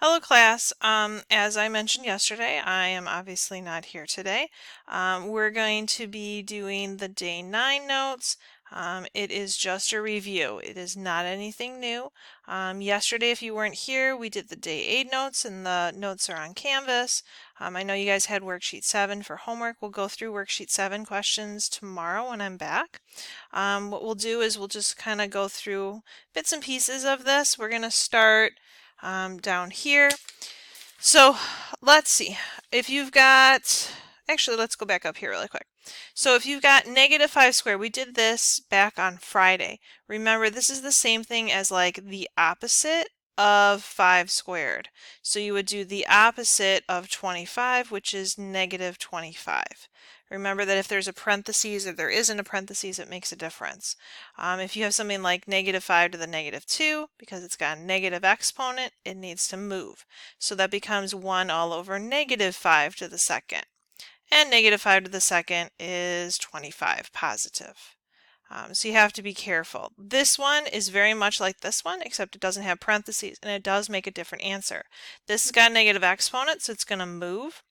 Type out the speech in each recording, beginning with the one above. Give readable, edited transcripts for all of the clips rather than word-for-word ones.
Hello class. As I mentioned yesterday, I am obviously not here today. We're going to be doing the day 9 notes. It is just a review. It is not anything new. Yesterday, if you weren't here, we did the day 8 notes and the notes are on Canvas. I know you guys had worksheet 7 for homework. We'll go through worksheet 7 questions tomorrow when I'm back. What we'll do is we'll just kind of go through bits and pieces of this. We're going to start down here. So let's see. If you've got, actually, let's go back up here really quick. So if you've got -5 squared, we did this back on Friday. Remember, this is the same thing as like the opposite of 5 squared. So you would do the opposite of 25, which is -25. Remember that if there's a parentheses or there isn't a parentheses, it makes a difference. If you have something like -5 to the -2, because it's got a negative exponent, it needs to move. So that becomes 1 all over -5 to the second. And -5 to the second is 25 positive. So you have to be careful. This one is very much like this one, except it doesn't have parentheses, and it does make a different answer. This has got a negative exponent, so it's going to move.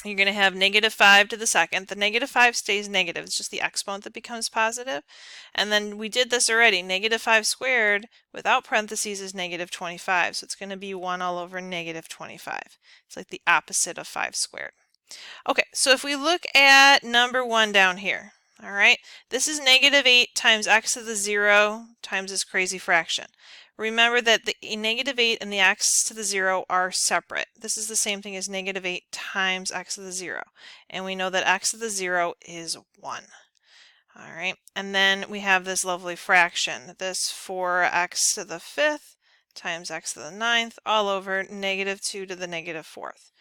You're going to have -5 to the second. The -5 stays negative. It's just the exponent that becomes positive. And then we did this already. -5 squared without parentheses is -25. So it's going to be 1 all over -25. It's like the opposite of 5 squared. Okay, so if we look at number 1 down here, all right, this is -8 times x to the 0 times this crazy fraction. Remember that the -8 and the x to the 0 are separate. This is the same thing as -8 times x to the 0. And we know that x to the 0 is 1. All right, and then we have this lovely fraction, this 4x to the 5th times x to the 9th all over -2 to the -4th.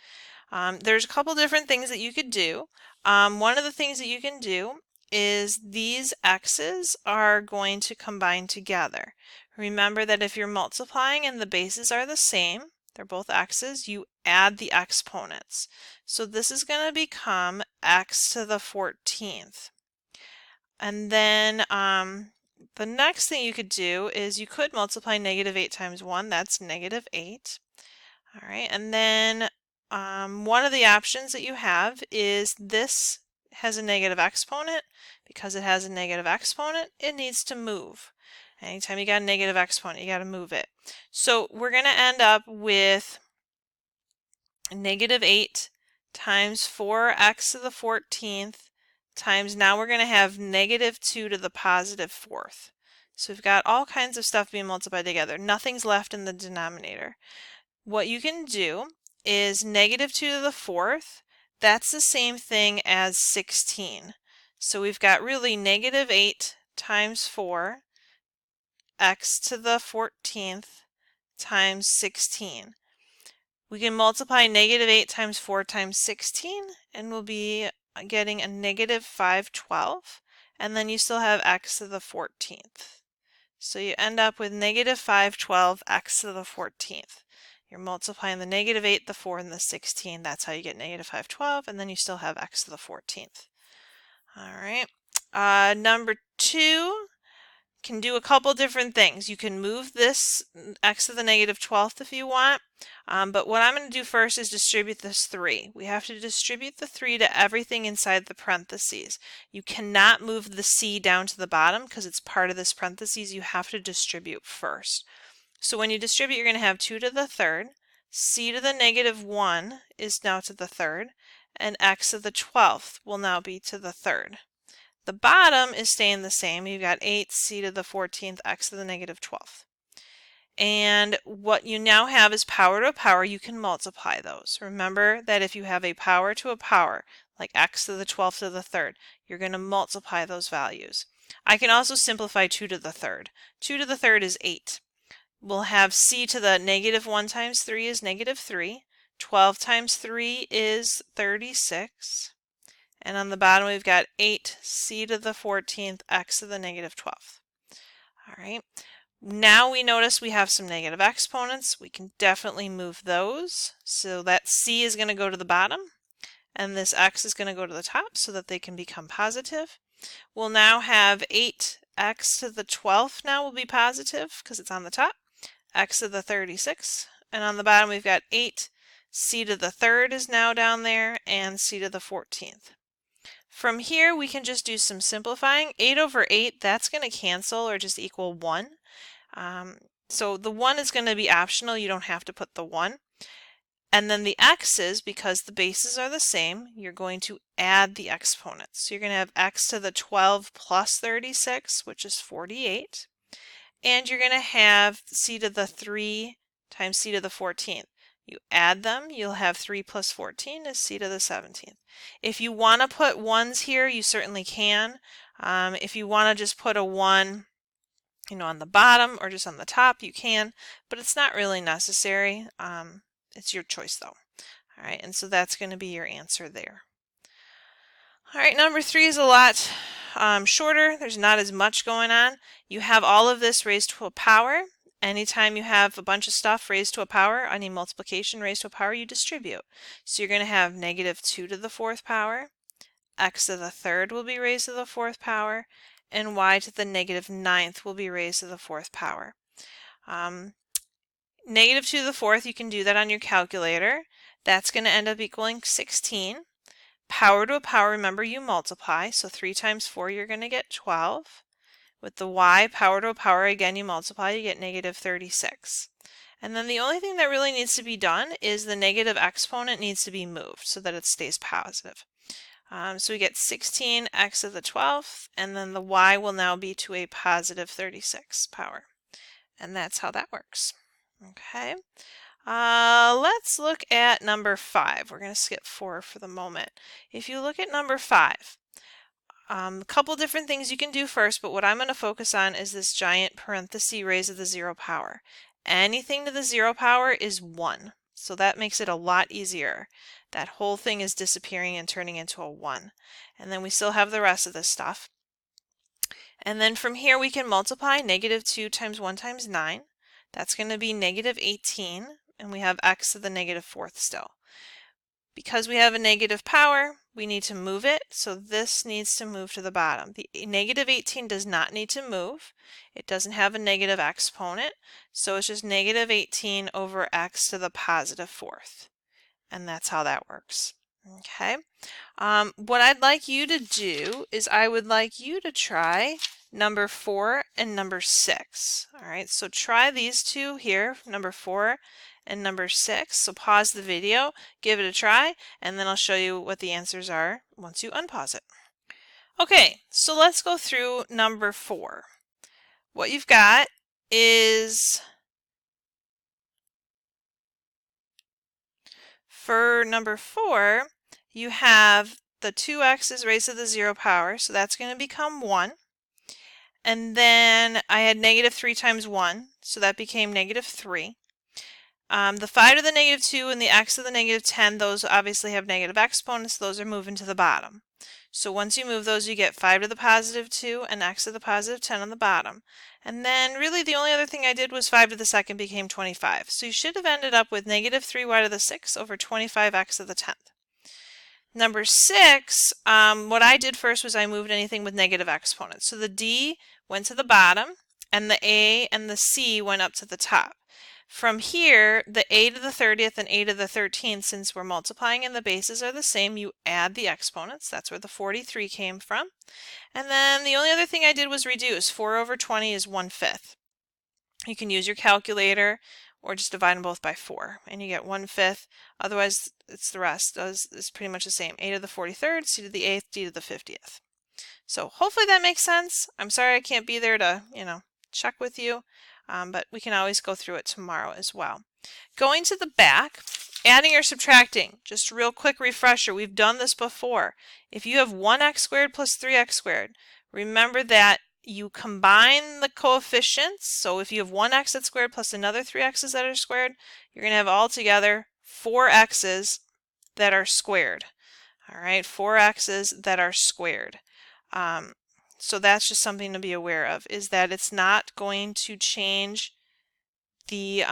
There's a couple different things that you could do. One of the things that you can do is these x's are going to combine together. Remember that if you're multiplying and the bases are the same, they're both x's, you add the exponents. So this is going to become x to the 14th. And then the next thing you could do is you could multiply -8 times 1, that's -8. All right, and then one of the options that you have is this has a negative exponent. Because it has a negative exponent, it needs to move. Anytime you got a negative exponent, you got to move it. So we're going to end up with -8 times 4x to the 14th times, now we're going to have -2 to the +4th. So we've got all kinds of stuff being multiplied together. Nothing's left in the denominator. What you can do is -2 to the 4th. That's the same thing as 16. So we've got really -8 times 4 x to the 14th times 16. We can multiply -8 times 4 times 16 and we'll be getting a -512, and then you still have x to the 14th. So you end up with -512 x to the 14th. You're multiplying the -8, the 4, and the 16. That's how you get -512, and then you still have x to the 14th. All right. Number 2 can do a couple different things. You can move this x to the -12th if you want, but what I'm going to do first is distribute this 3. We have to distribute the 3 to everything inside the parentheses. You cannot move the c down to the bottom because it's part of this parentheses. You have to distribute first. So when you distribute, you're going to have 2 to the 3rd, c to the -1 is now to the 3rd, and x to the 12th will now be to the 3rd. The bottom is staying the same. You've got 8 c to the 14th, x to the -12th. And what you now have is power to a power. You can multiply those. Remember that if you have a power to a power, like x to the 12th to the 3rd, you're going to multiply those values. I can also simplify 2 to the 3rd. 2 to the 3rd is 8. We'll have c to the -1 times 3 is -3. 12 times 3 is 36. And on the bottom we've got 8 c to the 14th, x to the -12th. All right. Now we notice we have some negative exponents. We can definitely move those. So that c is going to go to the bottom, and this x is going to go to the top so that they can become positive. We'll now have 8x to the 12th now will be positive because it's on the top. X to the 36 And on the bottom we've got 8. C to the third is now down there, and C to the 14th. From here we can just do some simplifying. 8 over 8, that's going to cancel or just equal 1. So the 1 is going to be optional. You don't have to put the 1. And then the x's, because the bases are the same, you're going to add the exponents. So you're going to have x to the 12 plus 36, which is 48. And you're going to have c to the 3 times c to the 14th. You add them, you'll have 3 plus 14 is c to the 17th. If you want to put 1s here, you certainly can. If you want to just put a 1 on the bottom or just on the top, you can, but it's not really necessary. It's your choice though. All right, and so that's going to be your answer there. All right, number 3 is a lot shorter. There's not as much going on. You have all of this raised to a power. Anytime you have a bunch of stuff raised to a power, any multiplication raised to a power, you distribute. So you're going to have negative 2 to the 4th power, x to the 3rd will be raised to the 4th power, and y to the negative 9th will be raised to the 4th power. Negative 2 to the 4th, you can do that on your calculator. That's going to end up equaling 16. Power to a power, remember you multiply, so 3 times 4 you're going to get 12. With the y, power to a power, again you multiply, you get negative 36. And then the only thing that really needs to be done is the negative exponent needs to be moved so that it stays positive. So we get 16x to the 12th, and then the y will now be to a positive 36 power. And that's how that works. Okay. Let's look at number 5. We're going to skip 4 for the moment. If you look at number 5, a couple different things you can do first, but what I'm going to focus on is this giant parenthesis raised to the 0 power. Anything to the 0 power is 1, so that makes it a lot easier. That whole thing is disappearing and turning into a 1. And then we still have the rest of this stuff. And then from here we can multiply. Negative 2 times 1 times 9. That's going to be negative 18, and we have x to the negative 4th still. Because we have a negative power, we need to move it, so this needs to move to the bottom. The negative 18 does not need to move. It doesn't have a negative exponent, so it's just negative 18 over x to the positive 4th. And that's how that works. Okay. What I'd like you to do is I would like you to try number 4 and number 6. All right, so try these two here, number 4 and number 6. So pause the video, give it a try, and then I'll show you what the answers are once you unpause it. Okay, so let's go through number 4. What you've got is, for number 4, you have the 2x's raised to the 0 power, so that's going to become 1. And then I had negative 3 times 1, so that became negative 3. The 5 to the negative 2 and the x to the negative 10, those obviously have negative exponents. Those are moving to the bottom. So once you move those, you get 5 to the positive 2 and x to the positive 10 on the bottom. And then really the only other thing I did was 5 to the 2nd became 25. So you should have ended up with negative 3y to the 6 over 25x to the 10th. Number 6, what I did first was I moved anything with negative exponents. So the d went to the bottom, and the a and the c went up to the top. From here, the a to the 30th and a to the 13th, since we're multiplying and the bases are the same, you add the exponents. That's where the 43 came from. And then the only other thing I did was reduce. 4 over 20 is 1/5. You can use your calculator or just divide them both by 4, and you get 1/5. Otherwise, it's the rest. It's pretty much the same. A to the 43rd, c to the 8th, d to the 50th. So hopefully that makes sense. I'm sorry I can't be there to, check with you, but we can always go through it tomorrow as well. Going to the back, adding or subtracting, just a real quick refresher. We've done this before. If you have 1x squared plus 3x squared, remember that you combine the coefficients. So if you have 1x that's squared plus another 3x's that are squared, you're going to have altogether 4x's that are squared. All right, 4x's that are squared. So that's just something to be aware of, is that it's not going to change the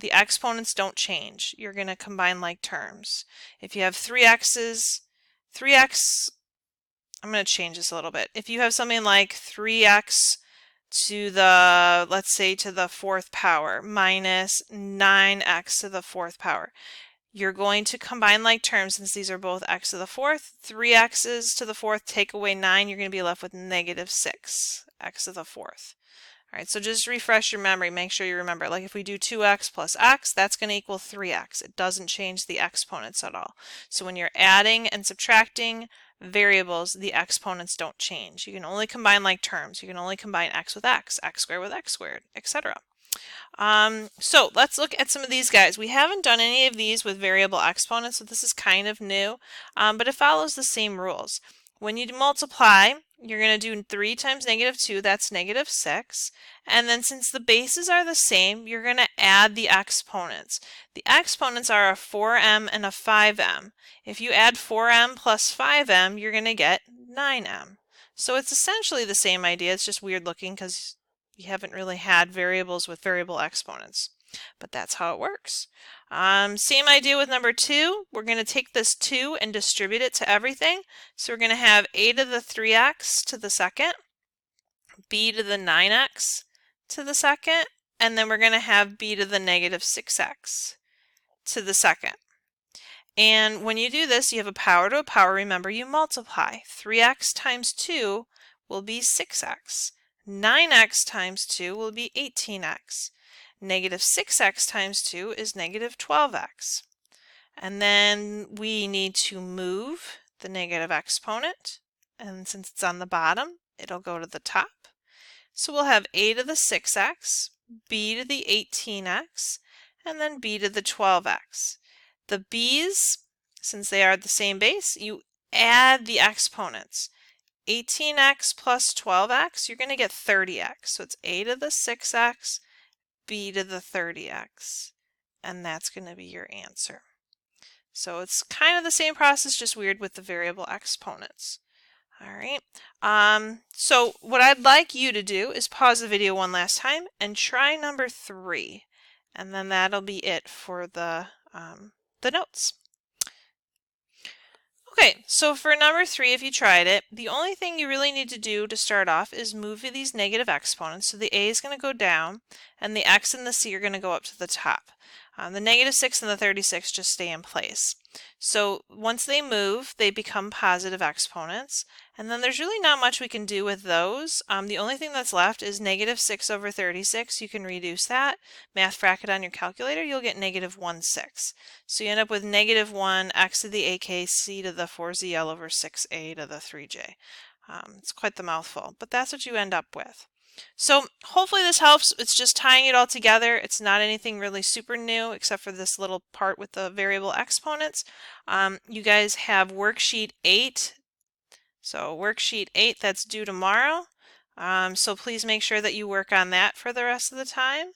exponents don't change. You're going to combine like terms. If you have 3x's, 3x, I'm going to change this a little bit. If you have something like 3x to the, let's say, to the fourth power minus 9x to the fourth power. You're going to combine like terms since these are both x to the fourth. 3x's to the fourth take away 9, you're going to be left with negative 6 x to the fourth. All right, so just refresh your memory. Make sure you remember, like if we do 2x plus x, that's going to equal 3x. It doesn't change the exponents at all. So when you're adding and subtracting variables, the exponents don't change. You can only combine like terms. You can only combine x with x squared with x squared, etc. So let's look at some of these guys. We haven't done any of these with variable exponents, so this is kind of new, but it follows the same rules. When you multiply, you're going to do 3 times negative 2, that's negative 6. And then since the bases are the same, you're going to add the exponents. The exponents are a 4m and a 5m. If you add 4m plus 5m, you're going to get 9m. So it's essentially the same idea, it's just weird looking because you haven't really had variables with variable exponents, but that's how it works. Same idea with number 2. We're going to take this 2 and distribute it to everything. So we're going to have a to the 3x to the second, b to the 9x to the second, and then we're going to have b to the negative 6x to the second. And when you do this, you have a power to a power. Remember, you multiply. 3x times 2 will be 6x. 9x times 2 will be 18x. Negative 6x times 2 is negative 12x. And then we need to move the negative exponent. And since it's on the bottom, it'll go to the top. So we'll have a to the 6x, b to the 18x, and then b to the 12x. The b's, since they are the same base, you add the exponents. 18x plus 12x, you're going to get 30x. So it's a to the 6x, b to the 30x. And that's going to be your answer. So it's kind of the same process, just weird with the variable exponents. All right. So what I'd like you to do is pause the video one last time and try number 3. And then that'll be it for the notes. Okay, so for number 3, if you tried it, the only thing you really need to do to start off is move these negative exponents. So the a is going to go down, and the x and the c are going to go up to the top. The negative 6 and the 36 just stay in place. So once they move, they become positive exponents. And then there's really not much we can do with those. The only thing that's left is negative 6 over 36. You can reduce that. Math bracket on your calculator, you'll get negative 1/6. So you end up with negative 1 x to the ak c to the 4zl over 6a to the 3j. It's quite the mouthful, but that's what you end up with. So hopefully this helps. It's just tying it all together. It's not anything really super new except for this little part with the variable exponents. You guys have worksheet 8. So worksheet 8, that's due tomorrow. So please make sure that you work on that for the rest of the time.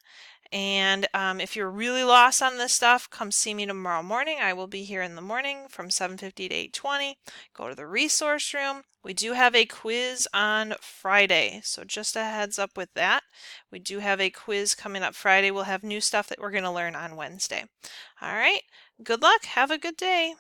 And if you're really lost on this stuff, come see me tomorrow morning. I will be here in the morning from 7:50 to 8:20. Go to the resource room. We do have a quiz on Friday, so just a heads up with that. We do have a quiz coming up Friday. We'll have new stuff that we're going to learn on Wednesday. All right, good luck. Have a good day.